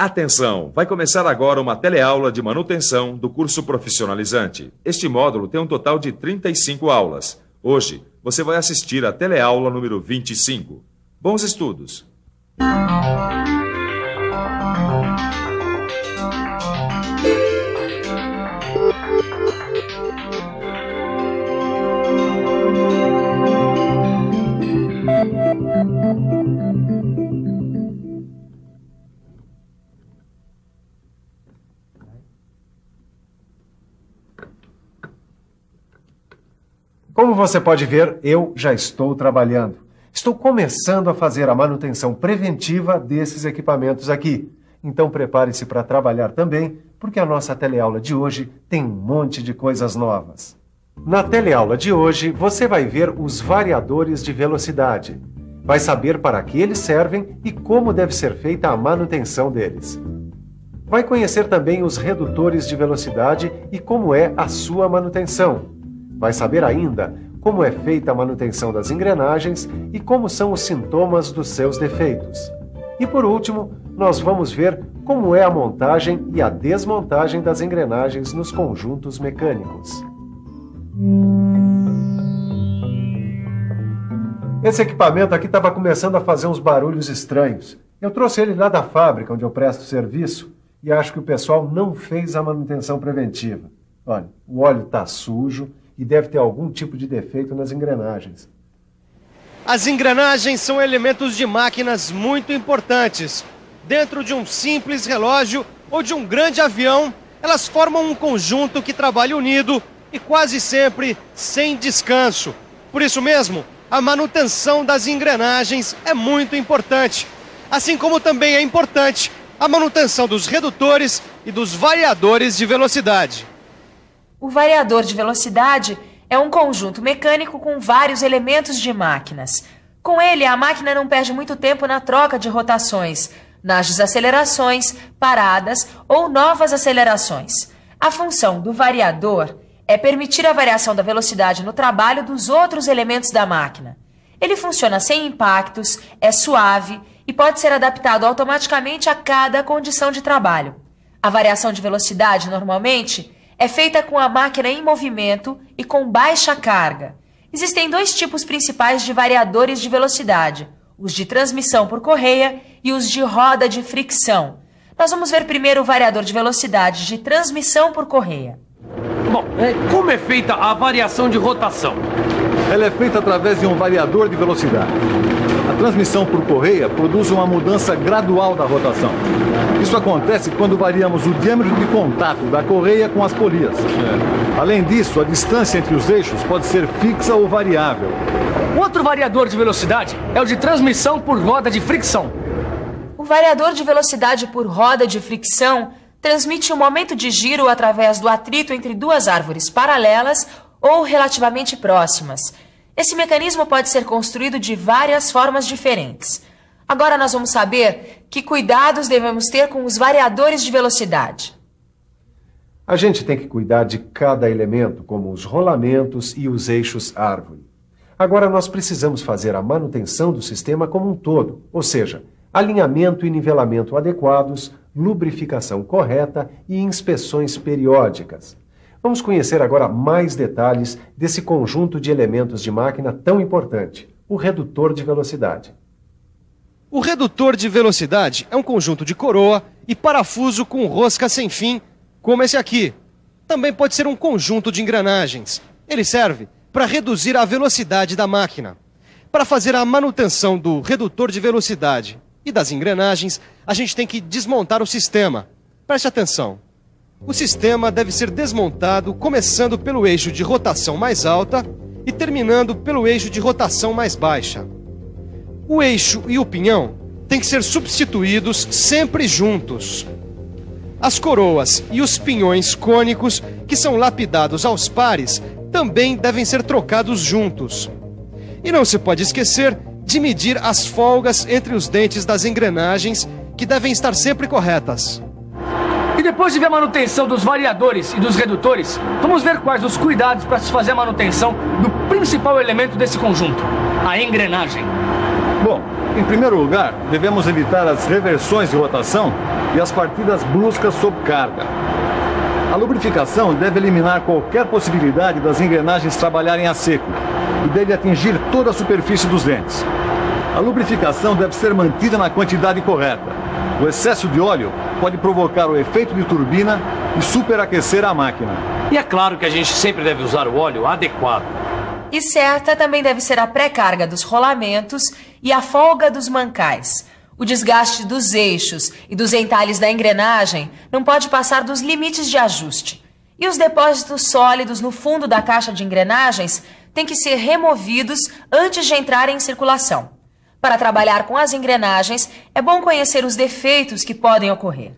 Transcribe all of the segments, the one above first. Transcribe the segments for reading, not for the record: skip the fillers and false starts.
Atenção! Vai começar agora uma teleaula de manutenção do curso profissionalizante. Este módulo tem um total de 35 aulas. Hoje, você vai assistir a teleaula número 25. Bons estudos! Como você pode ver, eu já estou trabalhando. Estou começando a fazer a manutenção preventiva desses equipamentos aqui. Então prepare-se para trabalhar também, porque a nossa teleaula de hoje tem um monte de coisas novas. Na teleaula de hoje, você vai ver os variadores de velocidade. Vai saber para que eles servem e como deve ser feita a manutenção deles. Vai conhecer também os redutores de velocidade e como é a sua manutenção. Vai saber ainda como é feita a manutenção das engrenagens e como são os sintomas dos seus defeitos. E por último, nós vamos ver como é a montagem e a desmontagem das engrenagens nos conjuntos mecânicos. Esse equipamento aqui estava começando a fazer uns barulhos estranhos. Eu trouxe ele lá da fábrica onde eu presto serviço e acho que o pessoal não fez a manutenção preventiva. Olha, o óleo está sujo e deve ter algum tipo de defeito nas engrenagens. As engrenagens são elementos de máquinas muito importantes. Dentro de um simples relógio ou de um grande avião, elas formam um conjunto que trabalha unido e quase sempre sem descanso. Por isso mesmo, a manutenção das engrenagens é muito importante. Assim como também é importante a manutenção dos redutores e dos variadores de velocidade. O variador de velocidade é um conjunto mecânico com vários elementos de máquinas. Com ele, a máquina não perde muito tempo na troca de rotações, nas desacelerações, paradas ou novas acelerações. A função do variador é permitir a variação da velocidade no trabalho dos outros elementos da máquina. Ele funciona sem impactos, é suave e pode ser adaptado automaticamente a cada condição de trabalho. A variação de velocidade, normalmente, é feita com a máquina em movimento e com baixa carga. Existem dois tipos principais de variadores de velocidade, os de transmissão por correia e os de roda de fricção. Nós vamos ver primeiro o variador de velocidade de transmissão por correia. Bom, como é feita a variação de rotação? Ela é feita através de um variador de velocidade. A transmissão por correia produz uma mudança gradual da rotação. Isso acontece quando variamos o diâmetro de contato da correia com as polias. Além disso, a distância entre os eixos pode ser fixa ou variável. Outro variador de velocidade é o de transmissão por roda de fricção. O variador de velocidade por roda de fricção transmite o momento de giro através do atrito entre duas árvores paralelas ou relativamente próximas. Esse mecanismo pode ser construído de várias formas diferentes. Agora nós vamos saber que cuidados devemos ter com os variadores de velocidade. A gente tem que cuidar de cada elemento, como os rolamentos e os eixos árvore. Agora nós precisamos fazer a manutenção do sistema como um todo, ou seja, alinhamento e nivelamento adequados, lubrificação correta e inspeções periódicas. Vamos conhecer agora mais detalhes desse conjunto de elementos de máquina tão importante, o redutor de velocidade. O redutor de velocidade é um conjunto de coroa e parafuso com rosca sem fim, como esse aqui. Também pode ser um conjunto de engrenagens. Ele serve para reduzir a velocidade da máquina. Para fazer a manutenção do redutor de velocidade e das engrenagens, a gente tem que desmontar o sistema. Preste atenção. O sistema deve ser desmontado começando pelo eixo de rotação mais alta e terminando pelo eixo de rotação mais baixa. O eixo e o pinhão têm que ser substituídos sempre juntos. As coroas e os pinhões cônicos, que são lapidados aos pares, também devem ser trocados juntos. E não se pode esquecer de medir as folgas entre os dentes das engrenagens, que devem estar sempre corretas. E depois de ver a manutenção dos variadores e dos redutores, vamos ver quais os cuidados para se fazer a manutenção do principal elemento desse conjunto, a engrenagem. Bom, em primeiro lugar, devemos evitar as reversões de rotação e as partidas bruscas sob carga. A lubrificação deve eliminar qualquer possibilidade das engrenagens trabalharem a seco e deve atingir toda a superfície dos dentes. A lubrificação deve ser mantida na quantidade correta. O excesso de óleo pode provocar o efeito de turbina e superaquecer a máquina. E é claro que a gente sempre deve usar o óleo adequado. E certa também deve ser a pré-carga dos rolamentos e a folga dos mancais. O desgaste dos eixos e dos entalhes da engrenagem não pode passar dos limites de ajuste. E os depósitos sólidos no fundo da caixa de engrenagens têm que ser removidos antes de entrarem em circulação. Para trabalhar com as engrenagens, é bom conhecer os defeitos que podem ocorrer.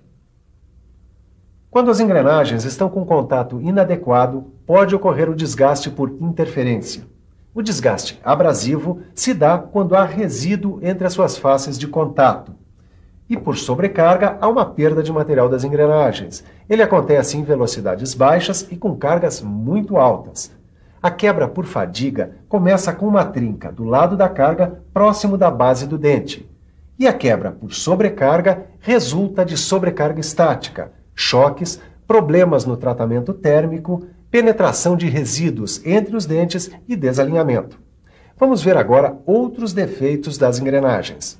Quando as engrenagens estão com contato inadequado, pode ocorrer o desgaste por interferência. O desgaste abrasivo se dá quando há resíduo entre as suas faces de contato. E por sobrecarga, há uma perda de material das engrenagens. Ele acontece em velocidades baixas e com cargas muito altas. A quebra por fadiga começa com uma trinca do lado da carga próximo da base do dente. E a quebra por sobrecarga resulta de sobrecarga estática, choques, problemas no tratamento térmico, penetração de resíduos entre os dentes e desalinhamento. Vamos ver agora outros defeitos das engrenagens.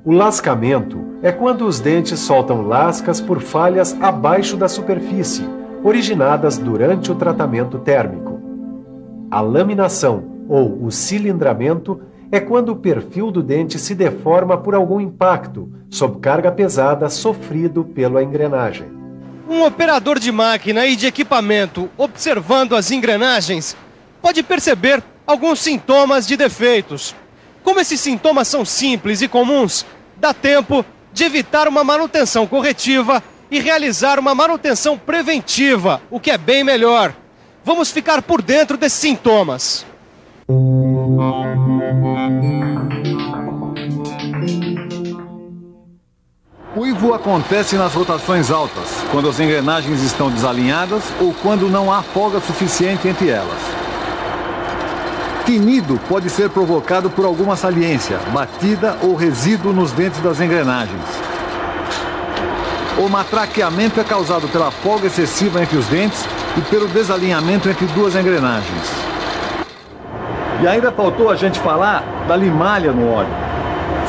O lascamento é quando os dentes soltam lascas por falhas abaixo da superfície, originadas durante o tratamento térmico. A laminação, ou o cilindramento, é quando o perfil do dente se deforma por algum impacto, sob carga pesada sofrido pela engrenagem. Um operador de máquina e de equipamento observando as engrenagens pode perceber alguns sintomas de defeitos. Como esses sintomas são simples e comuns, dá tempo de evitar uma manutenção corretiva e realizar uma manutenção preventiva, o que é bem melhor. Vamos ficar por dentro desses sintomas. Uivo acontece nas rotações altas, quando as engrenagens estão desalinhadas ou quando não há folga suficiente entre elas. Tinido pode ser provocado por alguma saliência, batida ou resíduo nos dentes das engrenagens. O matraqueamento é causado pela folga excessiva entre os dentes e pelo desalinhamento entre duas engrenagens. E ainda faltou a gente falar da limalha no óleo.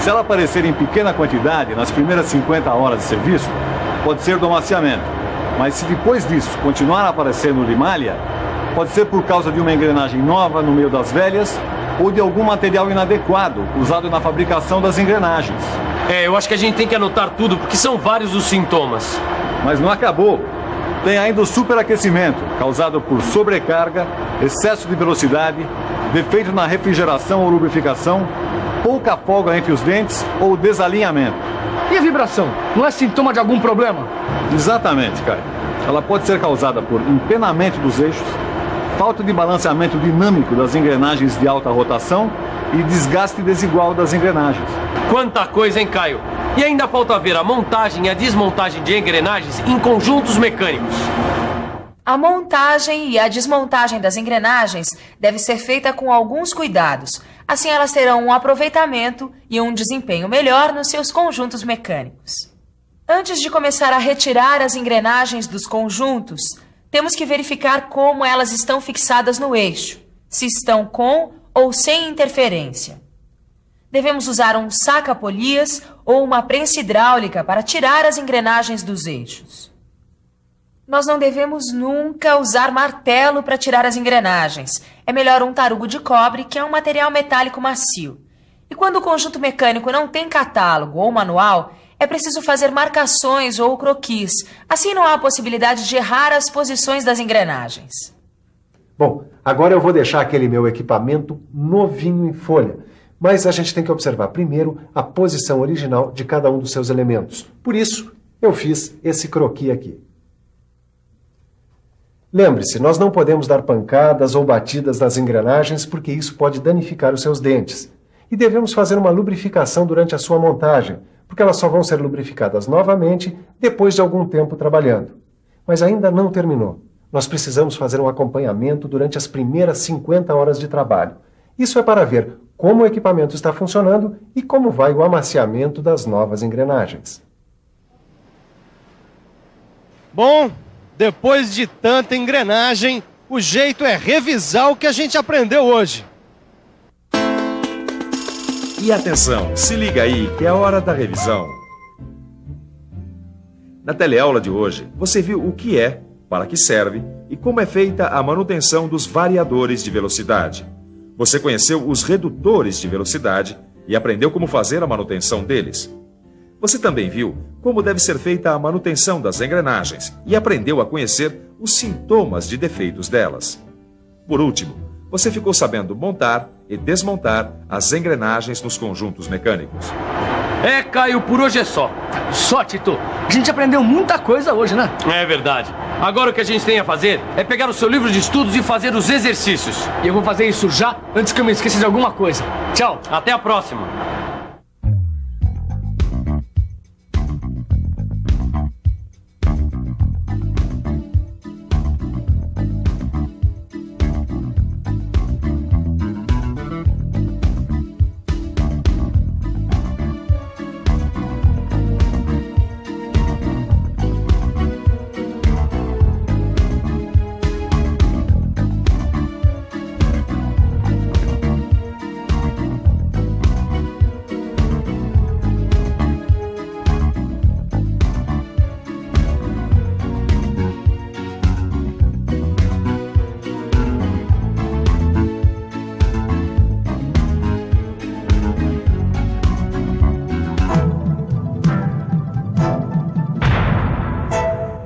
Se ela aparecer em pequena quantidade nas primeiras 50 horas de serviço, pode ser do amaciamento. Mas se depois disso continuar aparecendo limalha, pode ser por causa de uma engrenagem nova no meio das velhas ou de algum material inadequado usado na fabricação das engrenagens. Eu acho que a gente tem que anotar tudo, porque são vários os sintomas. Mas não acabou. Tem ainda o superaquecimento, causado por sobrecarga, excesso de velocidade, defeito na refrigeração ou lubrificação, pouca folga entre os dentes ou desalinhamento. E a vibração? Não é sintoma de algum problema? Exatamente, Caio. Ela pode ser causada por empenamento dos eixos, falta de balanceamento dinâmico das engrenagens de alta rotação e desgaste desigual das engrenagens. Quanta coisa, hein, Caio? E ainda falta ver a montagem e a desmontagem de engrenagens em conjuntos mecânicos. A montagem e a desmontagem das engrenagens deve ser feita com alguns cuidados. Assim elas terão um aproveitamento e um desempenho melhor nos seus conjuntos mecânicos. Antes de começar a retirar as engrenagens dos conjuntos, temos que verificar como elas estão fixadas no eixo, se estão com ou sem interferência. Devemos usar um saca-polias ou uma prensa hidráulica para tirar as engrenagens dos eixos. Nós não devemos nunca usar martelo para tirar as engrenagens. É melhor um tarugo de cobre, que é um material metálico macio. E quando o conjunto mecânico não tem catálogo ou manual, é preciso fazer marcações ou croquis. Assim não há possibilidade de errar as posições das engrenagens. Bom, agora eu vou deixar aquele meu equipamento novinho em folha. Mas a gente tem que observar primeiro a posição original de cada um dos seus elementos. Por isso, eu fiz esse croquis aqui. Lembre-se, nós não podemos dar pancadas ou batidas nas engrenagens porque isso pode danificar os seus dentes. E devemos fazer uma lubrificação durante a sua montagem, porque elas só vão ser lubrificadas novamente depois de algum tempo trabalhando. Mas ainda não terminou. Nós precisamos fazer um acompanhamento durante as primeiras 50 horas de trabalho. Isso é para ver como o equipamento está funcionando e como vai o amaciamento das novas engrenagens. Bom, depois de tanta engrenagem, o jeito é revisar o que a gente aprendeu hoje. E atenção, se liga aí que é a hora da revisão. Na teleaula de hoje, você viu o que é, para que serve e como é feita a manutenção dos variadores de velocidade. Você conheceu os redutores de velocidade e aprendeu como fazer a manutenção deles. Você também viu como deve ser feita a manutenção das engrenagens e aprendeu a conhecer os sintomas de defeitos delas. Por último, você ficou sabendo montar e desmontar as engrenagens nos conjuntos mecânicos. É, Caio, por hoje é só. Só, Tito. A gente aprendeu muita coisa hoje, né? É verdade. Agora o que a gente tem a fazer é pegar o seu livro de estudos e fazer os exercícios. E eu vou fazer isso já, antes que eu me esqueça de alguma coisa. Tchau. Até a próxima.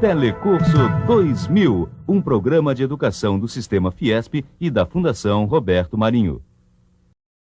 Telecurso 2000, um programa de educação do Sistema Fiesp e da Fundação Roberto Marinho.